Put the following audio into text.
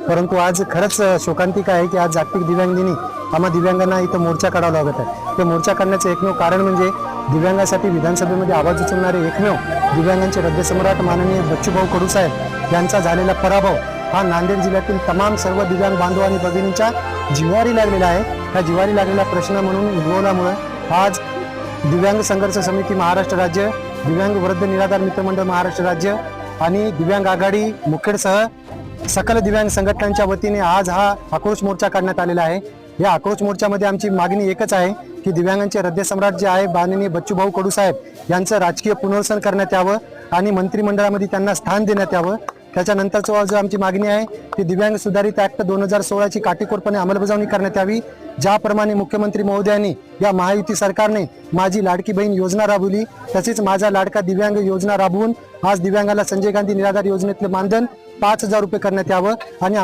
परंतु आज खरंच शोकांतिक आहे की आज जागतिक दिव्यांग दिनी आम्हा दिव्यांगांना इथं मोर्चा काढावा लागत आहे। ते मोर्चा काढण्याचं एकमेव कारण म्हणजे दिव्यांगासाठी विधानसभेमध्ये आवाज उचलणारे एकमेव दिव्यांगांचे हृदयसम्राट माननीय बच्चूभाऊ कडू साहेब यांचा झालेला पराभव हा नांदेड जिल्ह्यातील तमाम सर्व दिव्यांग बांधव आणि भगिनींच्या जिव्हारी लागलेला आहे। ह्या जिव्हारी लागलेला प्रश्न म्हणून उद्भवल्यामुळे आज दिव्यांग संघर्ष समिती महाराष्ट्र राज्य, दिव्यांग वृद्ध निराधार मित्रमंडळ महाराष्ट्र राज्य आणि दिव्यांग आघाडी मुखेडसह सकल दिव्यांग संघटनांच्या वतीने आज हा आक्रोश मोर्चा काढण्यात आलेला आहे। या आक्रोश मोर्चामध्ये आमची मागणी एकच आहे की दिव्यांगांचे हृदयसम्राट जे आहे माननीय बच्चूभाऊ कडू साहेब यांचं राजकीय पुनर्वसन करण्यात यावं आणि मंत्रिमंडळामध्ये त्यांना स्थान देण्यात यावं। त्याच्यानंतरचं जो आमची मागणी आहे ती दिव्यांग सुधारित ऍक्ट 2016 ची काटेकोरपणे अंमलबजावणी करण्यात यावी। ज्याप्रमाणे मुख्यमंत्री महोदयांनी या महायुती सरकारने माझी लाडकी बहीण योजना राबवली तसेच माझा लाडका दिव्यांग योजना राबवून आज दिव्यांगाला संजय गांधी निराधार योजनेतले मानधन 5,000 रुपये करण्यात यावं आणि